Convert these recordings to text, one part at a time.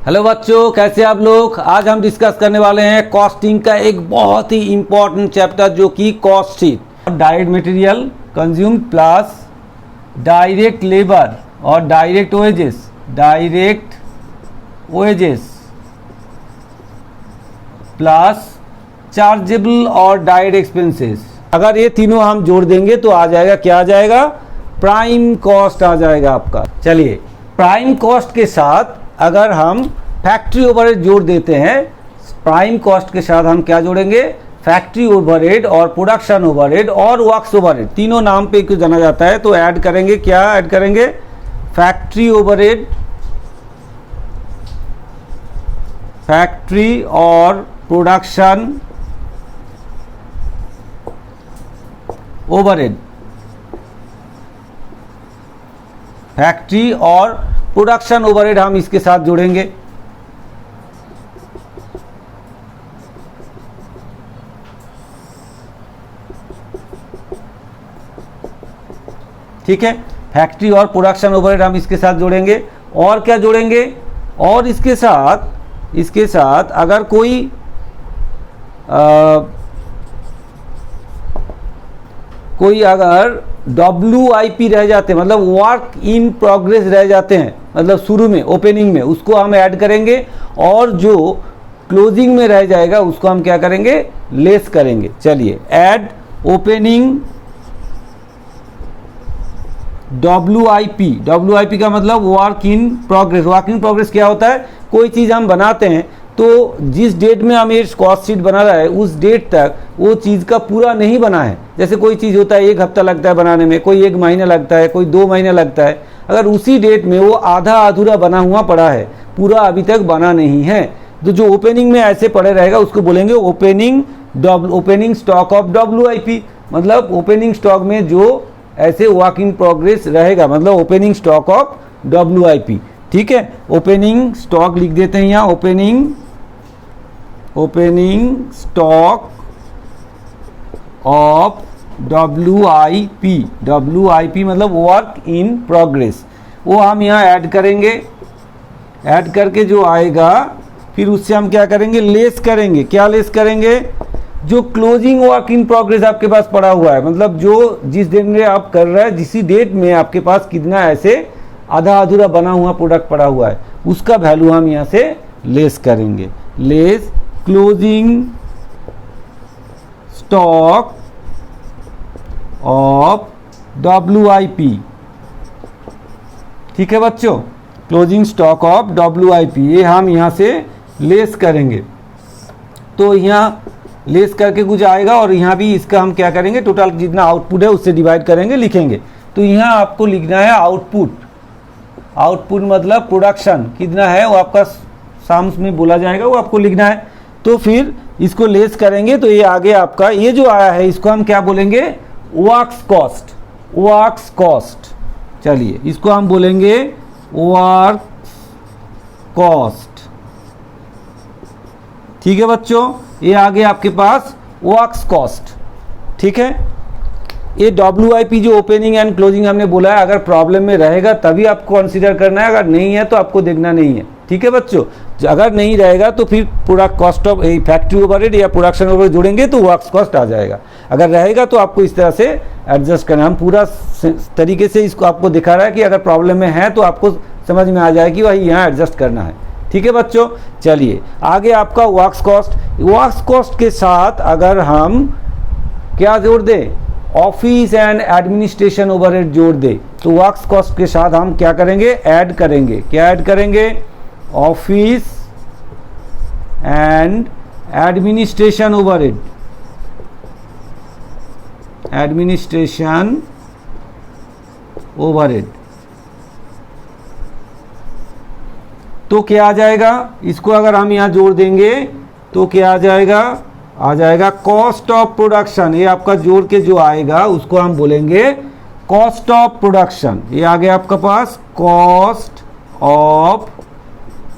Hello बच्चों, कैसे आप लोग। आज हम डिस्कस करने वाले हैं कॉस्टिंग का एक बहुत ही इंपॉर्टेंट चैप्टर जो कि cost sheet. Direct material consume plus direct labour और डायरेक्ट वेजेस प्लस चार्जेबल और डायरेक्ट एक्सपेंसेस। अगर ये तीनों हम जोड़ देंगे तो आ जाएगा, क्या आ जाएगा, प्राइम कॉस्ट आ जाएगा आपका। चलिए, प्राइम कॉस्ट के साथ अगर हम फैक्ट्री ओवरहेड जोड़ देते हैं, प्राइम कॉस्ट के साथ हम क्या जोड़ेंगे, फैक्ट्री ओवरहेड और प्रोडक्शन ओवरहेड और वर्क्स ओवरहेड, तीनों नाम पे क्यों जाना जाता है। तो ऐड करेंगे, क्या ऐड करेंगे, फैक्ट्री ओवरहेड, फैक्ट्री और प्रोडक्शन ओवरहेड, फैक्ट्री और प्रोडक्शन ओवरहेड हम इसके साथ जोड़ेंगे। ठीक है, फैक्ट्री और प्रोडक्शन ओवरहेड हम इसके साथ जोड़ेंगे। और क्या जोड़ेंगे, और इसके साथ अगर कोई अगर WIP रह जाते हैं, मतलब वर्क इन प्रोग्रेस रह जाते हैं, मतलब शुरू में ओपनिंग में, उसको हम ऐड करेंगे। और जो क्लोजिंग में रह जाएगा उसको हम क्या करेंगे, लेस करेंगे। चलिए, ऐड ओपनिंग WIP का मतलब work in progress. Work in progress क्या होता है, कोई चीज़ हम बनाते हैं तो जिस डेट में हम ये कॉस्ट शीट बना रहा है उस डेट तक वो चीज़ का पूरा नहीं बना है। जैसे कोई चीज़ होता है 1 हफ्ता लगता है बनाने में, कोई 1 महीना लगता है, कोई 2 महीना लगता है। अगर उसी डेट में वो आधा अधूरा बना हुआ पड़ा है, पूरा अभी तक बना नहीं है, तो जो ओपनिंग में ऐसे पड़े रहेगा उसको बोलेंगे ओपनिंग स्टॉक ऑफ WIP। मतलब ओपनिंग स्टॉक में जो ऐसे वर्क इन प्रोग्रेस रहेगा, मतलब ओपनिंग स्टॉक ऑफ WIP। ठीक है, ओपनिंग स्टॉक लिख देते हैं यहाँ, ओपनिंग स्टॉक ऑफ WIP मतलब वर्क इन प्रोग्रेस, वो हम यहाँ ऐड करेंगे। ऐड करके जो आएगा फिर उससे हम क्या करेंगे, लेस करेंगे। क्या लेस करेंगे, जो क्लोजिंग वर्क इन प्रोग्रेस आपके पास पड़ा हुआ है, मतलब जो जिस डेट में आप कर रहे हैं, जिस डेट में आपके पास कितना ऐसे आधा अधूरा बना हुआ प्रोडक्ट पड़ा हुआ है, उसका वैल्यू हम यहाँ से लेस करेंगे। Less closing stock of WIP। ठीक है बच्चों, क्लोजिंग स्टॉक ऑफ WIP ये हम यहाँ से लेस करेंगे। तो यहाँ लेस करके कुछ आएगा और यहाँ भी इसका हम क्या करेंगे, टोटल जितना आउटपुट है उससे डिवाइड करेंगे, लिखेंगे। तो यहाँ आपको लिखना है आउटपुट मतलब प्रोडक्शन कितना है वो आपका साम्स में बोला जाएगा, वो आपको लिखना है। तो फिर इसको लेस करेंगे तो ये आगे आपका ये जो आया है इसको हम क्या बोलेंगे, वर्क्स कॉस्ट। चलिए, इसको हम बोलेंगे वर्क्स कॉस्ट। ठीक है बच्चों, ये आगे आपके पास वर्क्स कॉस्ट। ठीक है, ये WIP जो ओपनिंग एंड क्लोजिंग हमने बोला है, अगर प्रॉब्लम में रहेगा तभी आपको कंसीडर करना है, अगर नहीं है तो आपको देखना नहीं है। ठीक है बच्चों, अगर नहीं रहेगा तो फिर पूरा कॉस्ट ऑफ फैक्ट्री ओवरहेड या प्रोडक्शन ओवरहेड जोड़ेंगे तो वर्क्स कॉस्ट आ जाएगा। अगर रहेगा तो आपको इस तरह से एडजस्ट करना। हम पूरा तरीके से इसको आपको दिखा रहा है कि अगर प्रॉब्लम में है तो आपको समझ में आ जाए कि वही यहाँ एडजस्ट करना है। ठीक है बच्चों, चलिए आगे आपका वर्क्स कॉस्ट के साथ अगर हम क्या जोड़ दें, ऑफिस एंड एडमिनिस्ट्रेशन ओवरहेड जोड़ दे, तो वर्क्स कॉस्ट के साथ हम क्या करेंगे, ऐड करेंगे। क्या ऐड करेंगे, ऑफिस एंड एडमिनिस्ट्रेशन ओवरहेड, तो क्या आ जाएगा, इसको अगर हम यहाँ जोड़ देंगे तो क्या आ जाएगा कॉस्ट ऑफ प्रोडक्शन। ये आपका जोड़ के जो आएगा उसको हम बोलेंगे कॉस्ट ऑफ प्रोडक्शन। ये आ गया आपका पास cost of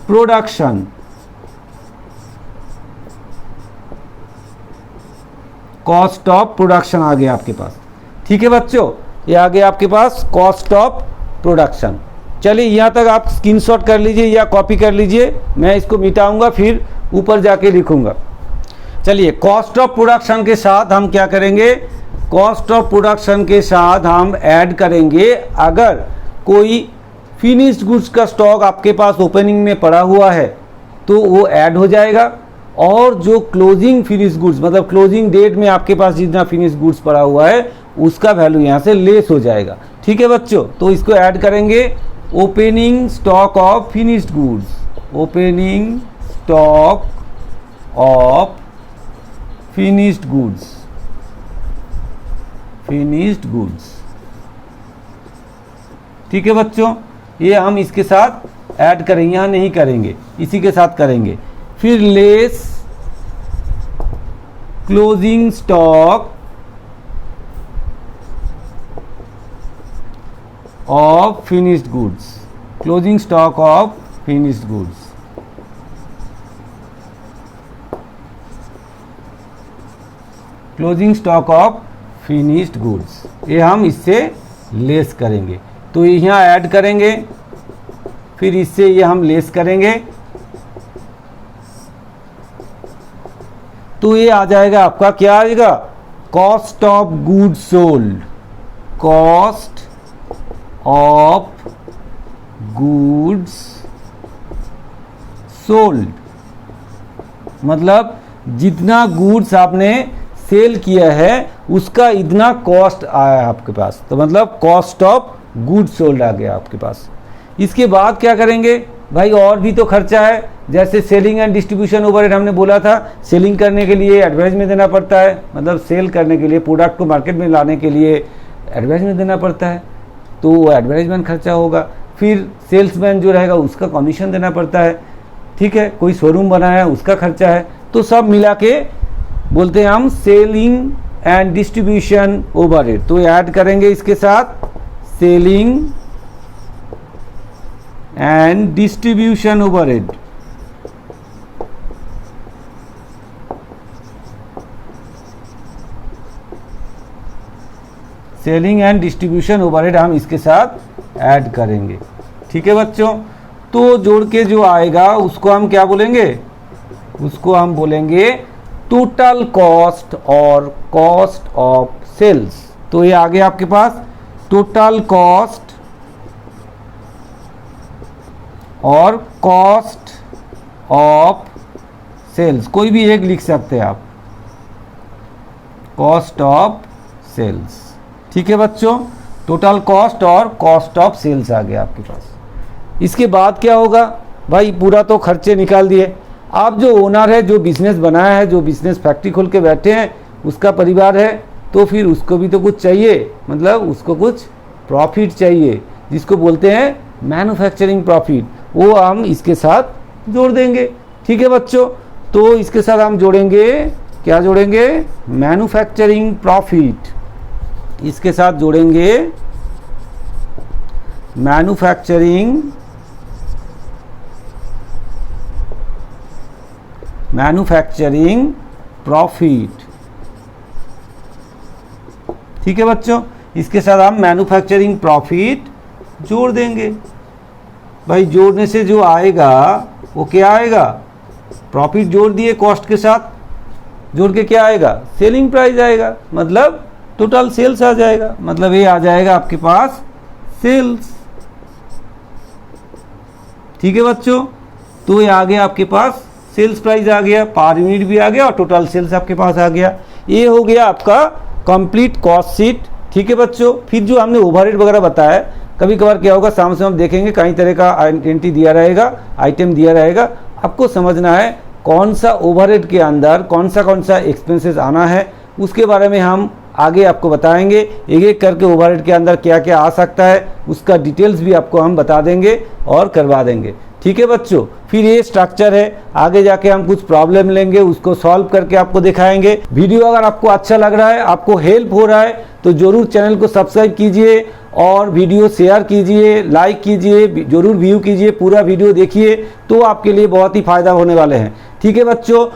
production. Cost of production आ गया आपके पास। ठीक है बच्चों, ये आ गया आपके पास कॉस्ट ऑफ प्रोडक्शन। चलिए यहाँ तक आप स्क्रीनशॉट कर लीजिए या कॉपी कर लीजिए, मैं इसको मिटाऊंगा फिर ऊपर जाके लिखूंगा। चलिए कॉस्ट ऑफ प्रोडक्शन के साथ हम क्या करेंगे, कॉस्ट ऑफ प्रोडक्शन के साथ हम ऐड करेंगे अगर कोई फिनिश्ड गुड्स का स्टॉक आपके पास ओपनिंग में पड़ा हुआ है तो वो ऐड हो जाएगा, और जो क्लोजिंग फिनिश गुड्स मतलब क्लोजिंग डेट में आपके पास जितना फिनिश गुड्स पड़ा हुआ है उसका वैल्यू यहाँ से लेस हो जाएगा। ठीक है बच्चों, तो इसको ऐड करेंगे opening stock of finished goods, opening stock of finished goods, finished goods. ठीक है बच्चों, ये हम इसके साथ ऐड करेंगे, यहाँ नहीं करेंगे, इसी के साथ करेंगे। फिर less closing stock of finished goods, closing stock of finished goods. Closing stock of finished goods, ये हम इससे लेस करेंगे, तो यहाँ ऐड करेंगे, फिर इससे ये हम लेस करेंगे, तो ये आ जाएगा आपका, क्या आएगा, cost of goods sold, cost of goods sold, मतलब जितना गुड्स आपने सेल किया है उसका इतना कॉस्ट आया आपके पास, तो मतलब कॉस्ट ऑफ गुड्स सोल्ड आ गया आपके पास। इसके बाद क्या करेंगे भाई, और भी तो खर्चा है, जैसे सेलिंग एंड डिस्ट्रीब्यूशन ओवरहेड हमने बोला था, सेलिंग करने के लिए एडवर्टाइजमेंट देना पड़ता है, मतलब सेल करने के लिए प्रोडक्ट को मार्केट में लाने के लिए एडवर्टाइजमेंट देना पड़ता है, तो वो एडवर्टाइजमेंट खर्चा होगा। फिर सेल्समैन जो रहेगा उसका कमीशन देना पड़ता है, ठीक है, कोई शोरूम बनाया है उसका खर्चा है, तो सब मिला के बोलते हैं हम सेलिंग एंड डिस्ट्रीब्यूशन ओवरहेड। तो ऐड करेंगे इसके साथ selling and distribution overhead, selling and distribution overhead हम इसके साथ ऐड करेंगे। ठीक है बच्चों, तो जोड़ के जो आएगा उसको हम क्या बोलेंगे, उसको हम बोलेंगे टोटल कॉस्ट और कॉस्ट ऑफ सेल्स। तो ये आ गया आपके पास टोटल कॉस्ट और कॉस्ट ऑफ सेल्स, कोई भी एक लिख सकते हैं आप, कॉस्ट ऑफ सेल्स। ठीक है बच्चों, टोटल कॉस्ट और कॉस्ट ऑफ सेल्स आ गया आपके पास। इसके बाद क्या होगा भाई, पूरा तो खर्चे निकाल दिए, आप जो ओनर है, जो बिजनेस बनाया है, जो बिजनेस फैक्ट्री खोल के बैठे हैं, उसका परिवार है, तो फिर उसको भी तो कुछ चाहिए, मतलब उसको कुछ प्रॉफिट चाहिए, जिसको बोलते हैं मैन्युफैक्चरिंग प्रॉफिट, वो हम इसके साथ जोड़ देंगे। ठीक है बच्चों, तो इसके साथ हम जोड़ेंगे, क्या जोड़ेंगे, मैन्युफैक्चरिंग प्रॉफिट, इसके साथ जोड़ेंगे मैन्युफैक्चरिंग प्रॉफिट। ठीक है बच्चों, इसके साथ हम मैन्युफैक्चरिंग प्रॉफिट जोड़ देंगे। भाई जोड़ने से जो आएगा वो क्या आएगा, प्रॉफिट जोड़ दिए कॉस्ट के साथ, जोड़ के क्या आएगा, सेलिंग प्राइस आएगा, मतलब टोटल सेल्स आ जाएगा, मतलब ये आ जाएगा आपके पास सेल्स। ठीक है बच्चों, तो ये आ गया आपके पास सेल्स प्राइस आ गया, पर यूनिट भी आ गया और टोटल सेल्स आपके पास आ गया। ये हो गया आपका कंप्लीट कॉस्ट शीट। ठीक है बच्चों, फिर जो हमने ओवरहेड वगैरह बताया, कभी कभार क्या होगा सामने से हम देखेंगे कई तरह का आइडेंटिटी दिया रहेगा, आइटम दिया रहेगा, आपको समझना है कौन सा ओवरहेड के अंदर कौन सा एक्सपेंसेस आना है, उसके बारे में हम आगे आपको बताएंगे। एक एक करके ओवरहेड के अंदर क्या क्या आ सकता है उसका डिटेल्स भी आपको हम बता देंगे और करवा देंगे। ठीक है बच्चों, फिर ये स्ट्रक्चर है, आगे जाके हम कुछ प्रॉब्लम लेंगे, उसको सॉल्व करके आपको दिखाएंगे। वीडियो अगर आपको अच्छा लग रहा है, आपको हेल्प हो रहा है, तो जरूर चैनल को सब्सक्राइब कीजिए और वीडियो शेयर कीजिए, लाइक कीजिए, जरूर व्यू कीजिए, पूरा वीडियो देखिए, तो आपके लिए बहुत ही फायदा होने वाले हैं। ठीक है बच्चों।